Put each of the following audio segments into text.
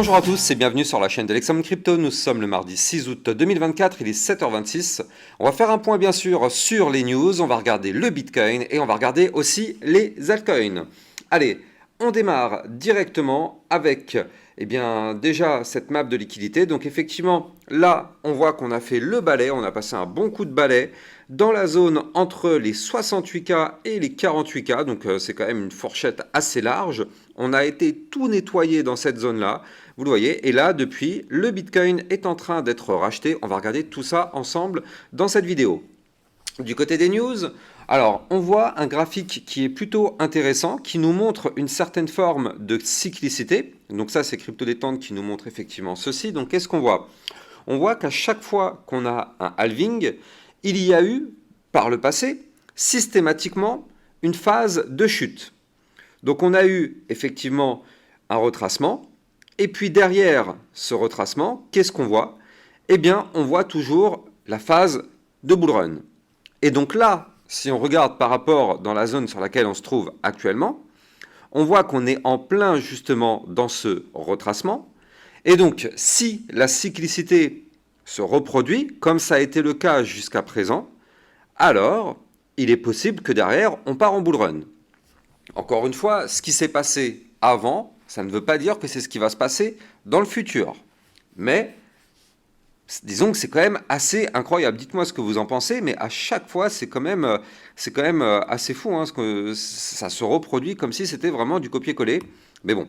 Bonjour à tous et bienvenue sur la chaîne d'Alexandre Crypto. Nous sommes le mardi 6 août 2024, il est 7h26. On va faire un point bien sûr sur les news, on va regarder le Bitcoin et on va regarder aussi les altcoins. Allez, on démarre directement avec déjà cette map de liquidité. Donc effectivement, là, on voit qu'on a fait le balai, on a passé un bon coup de balai dans la zone entre les 68K et les 48K. Donc c'est quand même une fourchette assez large. On a été tout nettoyé dans cette zone-là, vous le voyez. Et là, depuis, le Bitcoin est en train d'être racheté. On va regarder tout ça ensemble dans cette vidéo. Du côté des news, alors on voit un graphique qui est plutôt intéressant, qui nous montre une certaine forme de cyclicité. Donc ça, c'est Crypto Détente qui nous montre effectivement ceci. Donc qu'est-ce qu'on voit? On voit qu'à chaque fois qu'on a un halving, il y a eu, par le passé, systématiquement une phase de chute. Donc on a eu effectivement un retracement, et puis derrière ce retracement, qu'est-ce qu'on voit? Eh bien, on voit toujours la phase de bull run. Et donc là, si on regarde par rapport dans la zone sur laquelle on se trouve actuellement, on voit qu'on est en plein justement dans ce retracement. Et donc, si la cyclicité se reproduit, comme ça a été le cas jusqu'à présent, alors il est possible que derrière, on part en bull run. Encore une fois, ce qui s'est passé avant, ça ne veut pas dire que c'est ce qui va se passer dans le futur. Mais disons que c'est quand même assez incroyable. Dites-moi ce que vous en pensez, mais à chaque fois, c'est quand même assez fou, hein, parce que ça se reproduit comme si c'était vraiment du copier-coller. Mais bon.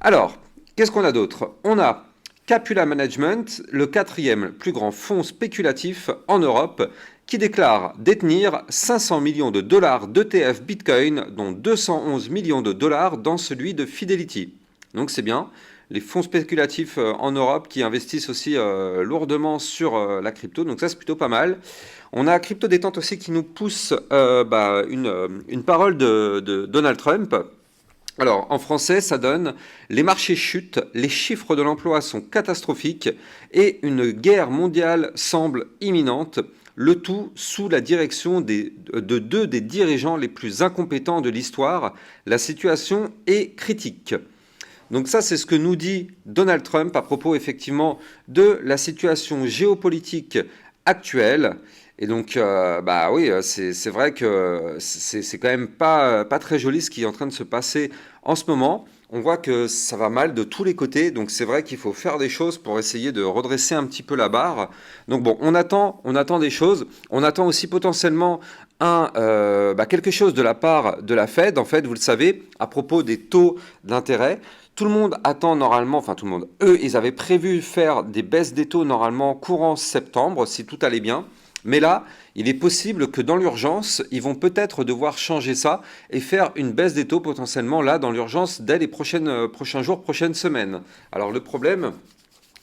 Alors, qu'est-ce qu'on a d'autre? On a Capula Management, le quatrième plus grand fonds spéculatif en Europe, qui déclare détenir 500 millions de dollars d'ETF Bitcoin, dont 211 millions de dollars dans celui de Fidelity. Donc c'est bien. Les fonds spéculatifs en Europe qui investissent aussi lourdement sur la crypto, donc ça c'est plutôt pas mal. On a Crypto Détente aussi qui nous pousse une parole de Donald Trump. Alors, en français, ça donne « Les marchés chutent, les chiffres de l'emploi sont catastrophiques et une guerre mondiale semble imminente, le tout sous la direction de deux des dirigeants les plus incompétents de l'histoire. La situation est critique. » Donc ça, c'est ce que nous dit Donald Trump à propos effectivement de la situation géopolitique actuelle. Et donc, oui, c'est vrai que c'est quand même pas très joli ce qui est en train de se passer en ce moment. On voit que ça va mal de tous les côtés, donc c'est vrai qu'il faut faire des choses pour essayer de redresser un petit peu la barre. Donc bon, on attend des choses. On attend aussi potentiellement quelque chose de la part de la Fed, en fait, vous le savez, à propos des taux d'intérêt. Tout le monde attend normalement, enfin tout le monde, eux, ils avaient prévu faire des baisses des taux normalement courant septembre, si tout allait bien. Mais là, il est possible que dans l'urgence, ils vont peut-être devoir changer ça et faire une baisse des taux potentiellement là, dans l'urgence, dès les prochains jours, prochaines semaines. Alors le problème,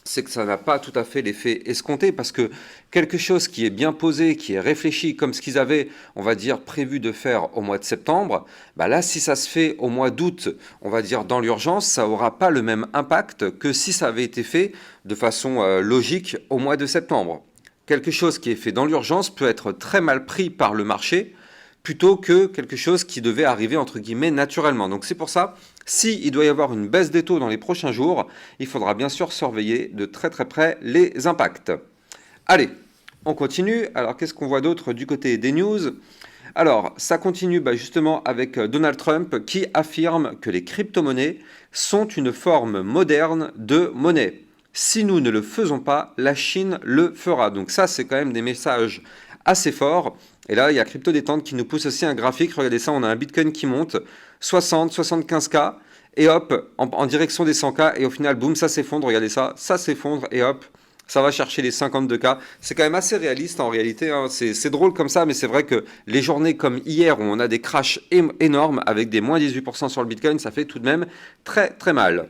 c'est que ça n'a pas tout à fait l'effet escompté parce que quelque chose qui est bien posé, qui est réfléchi comme ce qu'ils avaient, on va dire, prévu de faire au mois de septembre, là, si ça se fait au mois d'août, on va dire dans l'urgence, ça n'aura pas le même impact que si ça avait été fait de façon logique au mois de septembre. Quelque chose qui est fait dans l'urgence peut être très mal pris par le marché plutôt que quelque chose qui devait arriver entre guillemets naturellement. Donc c'est pour ça, s'il doit y avoir une baisse des taux dans les prochains jours, il faudra bien sûr surveiller de très très près les impacts. Allez, on continue. Alors qu'est-ce qu'on voit d'autre du côté des news? Alors ça continue justement avec Donald Trump qui affirme que les crypto-monnaies sont une forme moderne de monnaie. Si nous ne le faisons pas, la Chine le fera. Donc ça, c'est quand même des messages assez forts. Et là, il y a Crypto Détente qui nous pousse aussi un graphique. Regardez ça, on a un Bitcoin qui monte, 60, 75K, et hop, en direction des 100K, et au final, boum, ça s'effondre. Regardez ça s'effondre, et hop, ça va chercher les 52K. C'est quand même assez réaliste en réalité, hein. C'est drôle comme ça, mais c'est vrai que les journées comme hier, où on a des crashs énormes, avec des moins 18% sur le Bitcoin, ça fait tout de même très très mal.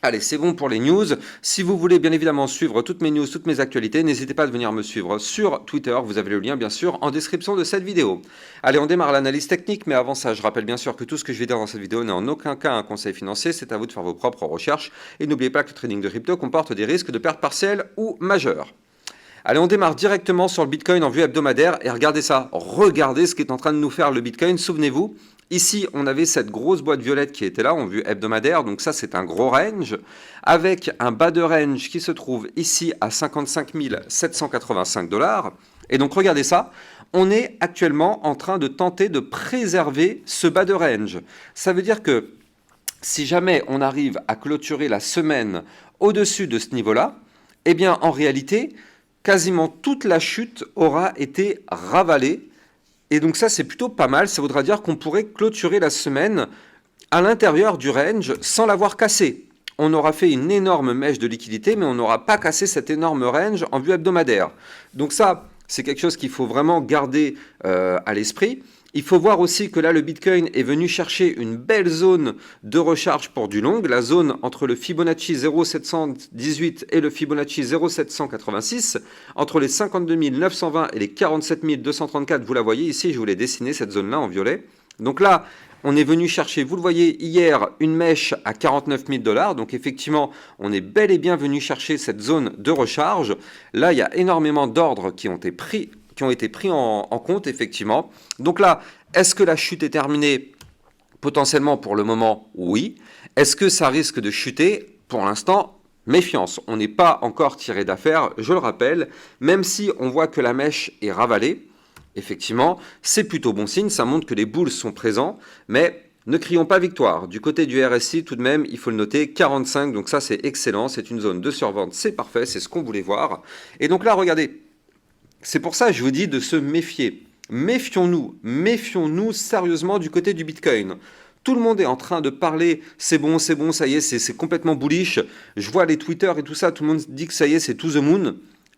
Allez, c'est bon pour les news. Si vous voulez bien évidemment suivre toutes mes news, toutes mes actualités, n'hésitez pas à venir me suivre sur Twitter. Vous avez le lien bien sûr en description de cette vidéo. Allez, on démarre l'analyse technique, mais avant ça, je rappelle bien sûr que tout ce que je vais dire dans cette vidéo n'est en aucun cas un conseil financier. C'est à vous de faire vos propres recherches. Et n'oubliez pas que le trading de crypto comporte des risques de pertes partielles ou majeures. Allez, on démarre directement sur le Bitcoin en vue hebdomadaire et regardez ça. Regardez ce qui est en train de nous faire le Bitcoin. Souvenez-vous, Ici, on avait cette grosse boîte violette qui était là, en vue hebdomadaire, donc ça c'est un gros range, avec un bas de range qui se trouve ici à 55 785 $. Et donc regardez ça, on est actuellement en train de tenter de préserver ce bas de range. Ça veut dire que si jamais on arrive à clôturer la semaine au-dessus de ce niveau-là, eh bien en réalité, quasiment toute la chute aura été ravalée. Et donc ça, c'est plutôt pas mal. Ça voudra dire qu'on pourrait clôturer la semaine à l'intérieur du range sans l'avoir cassé. On aura fait une énorme mèche de liquidité, mais on n'aura pas cassé cet énorme range en vue hebdomadaire. Donc ça, c'est quelque chose qu'il faut vraiment garder à l'esprit. Il faut voir aussi que là, le Bitcoin est venu chercher une belle zone de recharge pour du long, la zone entre le Fibonacci 0,718 et le Fibonacci 0,786, entre les 52 920 et les 47 234, vous la voyez ici, je vous l'ai dessiné cette zone-là en violet. Donc là, on est venu chercher, vous le voyez hier, une mèche à 49 000 $. Donc effectivement, on est bel et bien venu chercher cette zone de recharge. Là, il y a énormément d'ordres qui ont été pris en compte, effectivement. Donc là, est-ce que la chute est terminée? Potentiellement, pour le moment, oui. Est-ce que ça risque de chuter? Pour l'instant, méfiance. On n'est pas encore tiré d'affaire, je le rappelle. Même si on voit que la mèche est ravalée, effectivement, c'est plutôt bon signe. Ça montre que les bulls sont présents, mais ne crions pas victoire. Du côté du RSI, tout de même, il faut le noter, 45. Donc ça, c'est excellent. C'est une zone de survente. C'est parfait. C'est ce qu'on voulait voir. Et donc là, regardez. C'est pour ça que je vous dis de se méfier. Méfions-nous sérieusement du côté du Bitcoin. Tout le monde est en train de parler, c'est bon, ça y est, c'est complètement bullish. Je vois les Twitter et tout ça, tout le monde dit que ça y est, c'est to the moon.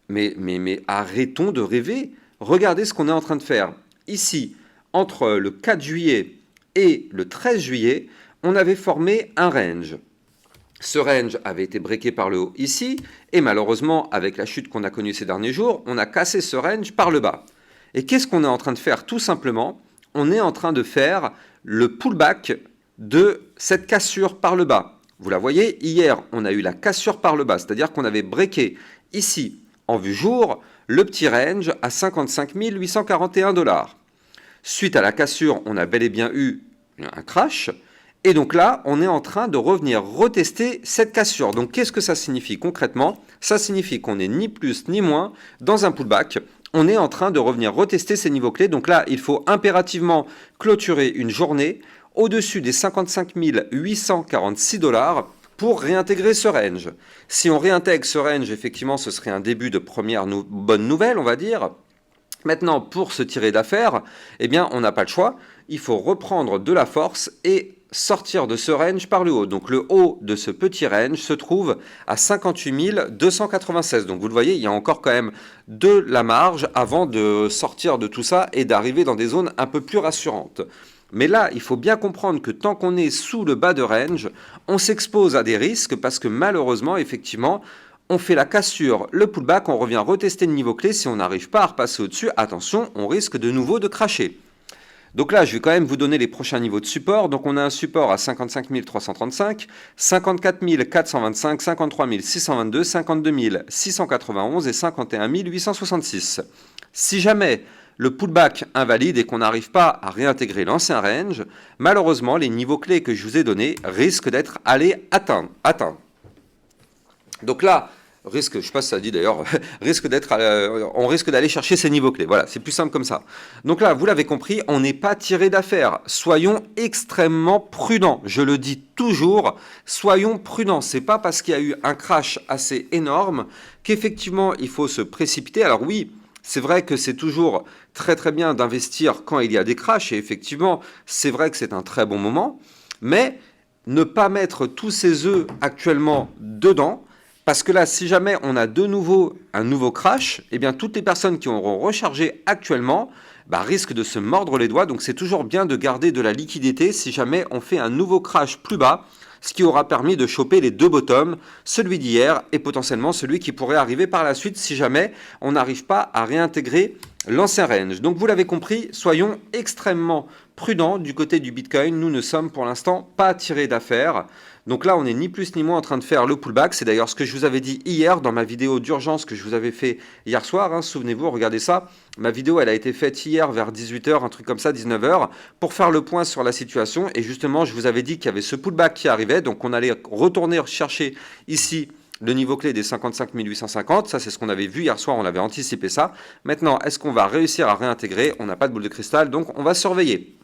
Mais arrêtons de rêver. Regardez ce qu'on est en train de faire. Ici, entre le 4 juillet et le 13 juillet, on avait formé un range. Ce range avait été breaké par le haut ici, et malheureusement, avec la chute qu'on a connue ces derniers jours, on a cassé ce range par le bas. Et qu'est-ce qu'on est en train de faire? Tout simplement, on est en train de faire le pullback de cette cassure par le bas. Vous la voyez, hier, on a eu la cassure par le bas, c'est-à-dire qu'on avait breaké ici, en vue jour, le petit range à 55 841 $. Suite à la cassure, on a bel et bien eu un crash. Et donc là, on est en train de revenir retester cette cassure. Donc qu'est-ce que ça signifie concrètement? Ça signifie qu'on n'est ni plus ni moins dans un pullback. On est en train de revenir retester ces niveaux clés. Donc là, il faut impérativement clôturer une journée au-dessus des 55 846 $ pour réintégrer ce range. Si on réintègre ce range, effectivement, ce serait un début de première bonne nouvelle, on va dire. Maintenant, pour se tirer d'affaire, eh bien, on n'a pas le choix. Il faut reprendre de la force et sortir de ce range par le haut. Donc le haut de ce petit range se trouve à 58 296. Donc vous le voyez, il y a encore quand même de la marge avant de sortir de tout ça et d'arriver dans des zones un peu plus rassurantes. Mais là, il faut bien comprendre que tant qu'on est sous le bas de range, on s'expose à des risques parce que malheureusement, effectivement, on fait la cassure, le pullback, on revient retester le niveau clé. Si on n'arrive pas à repasser au-dessus, attention, on risque de nouveau de cracher. Donc là, je vais quand même vous donner les prochains niveaux de support. Donc on a un support à 55 335, 54 425, 53 622, 52 691 et 51 866. Si jamais le pullback invalide et qu'on n'arrive pas à réintégrer l'ancien range, malheureusement, les niveaux clés que je vous ai donnés risquent d'être allés atteints. Donc là, risque, je ne sais pas si ça dit d'ailleurs, on risque d'aller chercher ces niveaux clés. Voilà, c'est plus simple comme ça. Donc là, vous l'avez compris, on n'est pas tiré d'affaire. Soyons extrêmement prudents. Je le dis toujours, soyons prudents. C'est pas parce qu'il y a eu un crash assez énorme qu'effectivement il faut se précipiter. Alors oui, c'est vrai que c'est toujours très très bien d'investir quand il y a des crashs et effectivement, c'est vrai que c'est un très bon moment, mais ne pas mettre tous ses œufs actuellement dedans. Parce que là, si jamais on a de nouveau un nouveau crash, eh bien toutes les personnes qui auront rechargé actuellement risquent de se mordre les doigts. Donc c'est toujours bien de garder de la liquidité si jamais on fait un nouveau crash plus bas, ce qui aura permis de choper les deux bottoms, celui d'hier et potentiellement celui qui pourrait arriver par la suite si jamais on n'arrive pas à réintégrer l'ancien range. Donc vous l'avez compris, soyons extrêmement prudents du côté du Bitcoin. Nous ne sommes pour l'instant pas tirés d'affaire. Donc là, on n'est ni plus ni moins en train de faire le pullback. C'est d'ailleurs ce que je vous avais dit hier dans ma vidéo d'urgence que je vous avais fait hier soir. Hein. Souvenez-vous, regardez ça. Ma vidéo, elle a été faite hier vers 18 h, un truc comme ça, 19 h, pour faire le point sur la situation. Et justement, je vous avais dit qu'il y avait ce pullback qui arrivait. Donc on allait retourner chercher ici le niveau clé des 55 850, ça c'est ce qu'on avait vu hier soir, on avait anticipé ça. Maintenant, est-ce qu'on va réussir à réintégrer? On n'a pas de boule de cristal, donc on va surveiller.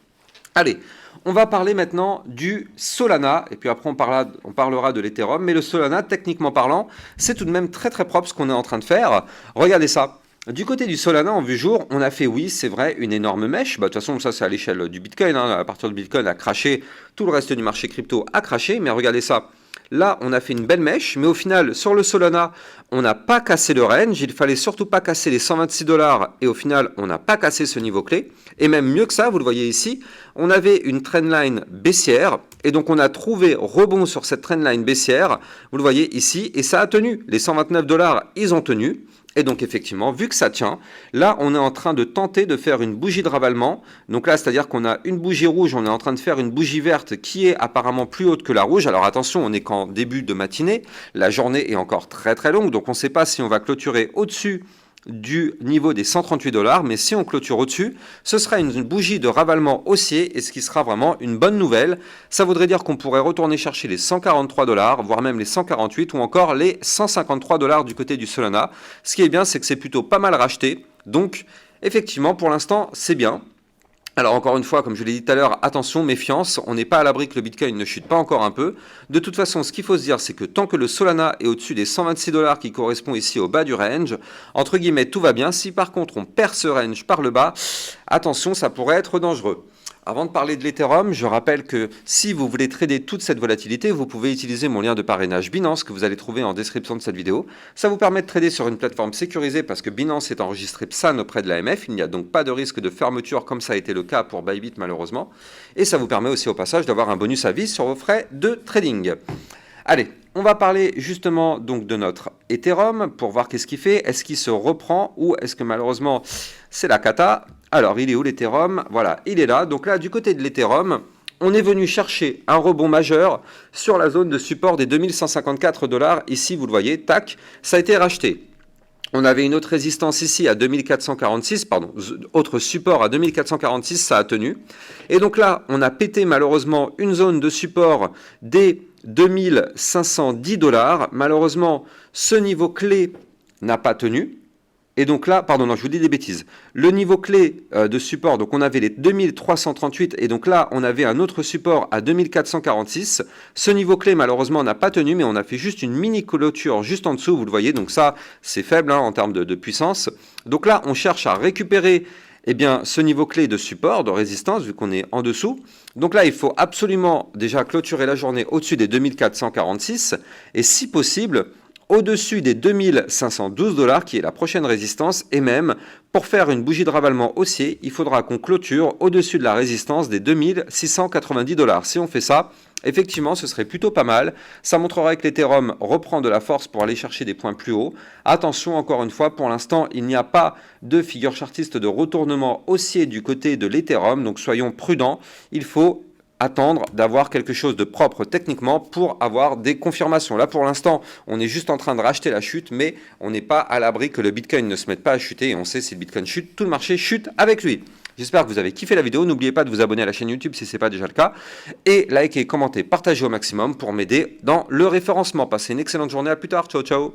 Allez, on va parler maintenant du Solana, et puis après on parlera de l'Ethereum, mais le Solana, techniquement parlant, c'est tout de même très très propre ce qu'on est en train de faire. Regardez ça. Du côté du Solana en vue jour, on a fait, oui, c'est vrai, une énorme mèche. Bah, de toute façon, ça c'est à l'échelle du Bitcoin. Hein. À partir du Bitcoin a craché, tout le reste du marché crypto a craché, mais regardez ça. Là, on a fait une belle mèche, mais au final, sur le Solana, on n'a pas cassé le range. Il fallait surtout pas casser les 126 $, et au final, on n'a pas cassé ce niveau clé. Et même mieux que ça, vous le voyez ici, on avait une trendline baissière, et donc on a trouvé rebond sur cette trendline baissière. Vous le voyez ici, et ça a tenu. Les 129 $, ils ont tenu. Et donc effectivement, vu que ça tient, là on est en train de tenter de faire une bougie de ravalement. Donc là, c'est-à-dire qu'on a une bougie rouge, on est en train de faire une bougie verte qui est apparemment plus haute que la rouge. Alors attention, on est qu'en début de matinée, la journée est encore très très longue, donc on ne sait pas si on va clôturer au-dessus du niveau des 138 $, mais si on clôture au-dessus, ce sera une bougie de ravalement haussier, et ce qui sera vraiment une bonne nouvelle. Ça voudrait dire qu'on pourrait retourner chercher les 143 $, voire même les 148 ou encore les 153 $ du côté du Solana. Ce qui est bien, c'est que c'est plutôt pas mal racheté, donc effectivement pour l'instant c'est bien. Alors encore une fois, comme je l'ai dit tout à l'heure, attention, méfiance, on n'est pas à l'abri que le Bitcoin ne chute pas encore un peu. De toute façon, ce qu'il faut se dire, c'est que tant que le Solana est au-dessus des 126 $ qui correspond ici au bas du range, entre guillemets, tout va bien. Si par contre on perd ce range par le bas, attention, ça pourrait être dangereux. Avant de parler de l'Ethereum, je rappelle que si vous voulez trader toute cette volatilité, vous pouvez utiliser mon lien de parrainage Binance que vous allez trouver en description de cette vidéo. Ça vous permet de trader sur une plateforme sécurisée parce que Binance est enregistré PSAN auprès de l'AMF. Il n'y a donc pas de risque de fermeture comme ça a été le cas pour Bybit malheureusement. Et ça vous permet aussi au passage d'avoir un bonus à vie sur vos frais de trading. Allez, on va parler justement donc de notre Ethereum pour voir qu'est-ce qu'il fait. Est-ce qu'il se reprend ou est-ce que malheureusement c'est la cata? Alors, il est où l'Ethereum? Voilà, il est là. Donc là, du côté de l'Ethereum, on est venu chercher un rebond majeur sur la zone de support des 2154 $. Ici, vous le voyez, tac, ça a été racheté. On avait une autre résistance ici à 2446, pardon, autre support à 2446, ça a tenu. Et donc là, on a pété malheureusement une zone de support des 2510 $. Malheureusement, ce niveau clé n'a pas tenu. Et donc là, pardon, non, je vous dis des bêtises. Le niveau clé de support, donc on avait les 2338 et donc là, on avait un autre support à 2446. Ce niveau clé, malheureusement, n'a pas tenu, mais on a fait juste une mini clôture juste en dessous, vous le voyez. Donc ça, c'est faible hein, en termes de puissance. Donc là, on cherche à récupérer ce niveau clé de support, de résistance, vu qu'on est en dessous. Donc là, il faut absolument déjà clôturer la journée au-dessus des 2446 et si possible au-dessus des 2512 $, qui est la prochaine résistance, et même, pour faire une bougie de ravalement haussier, il faudra qu'on clôture au-dessus de la résistance des 2690 $. Si on fait ça, effectivement, ce serait plutôt pas mal. Ça montrerait que l'Ethereum reprend de la force pour aller chercher des points plus hauts. Attention, encore une fois, pour l'instant, il n'y a pas de figure chartiste de retournement haussier du côté de l'Ethereum, donc soyons prudents. Il faut attendre d'avoir quelque chose de propre techniquement pour avoir des confirmations. Là pour l'instant on est juste en train de racheter la chute, mais on n'est pas à l'abri que le Bitcoin ne se mette pas à chuter, et on sait si le Bitcoin chute, tout le marché chute avec lui. J'espère que vous avez kiffé la vidéo, n'oubliez pas de vous abonner à la chaîne YouTube si ce n'est pas déjà le cas, et likez, commentez, partagez au maximum pour m'aider dans le référencement. Passez une excellente journée, à plus tard, ciao ciao.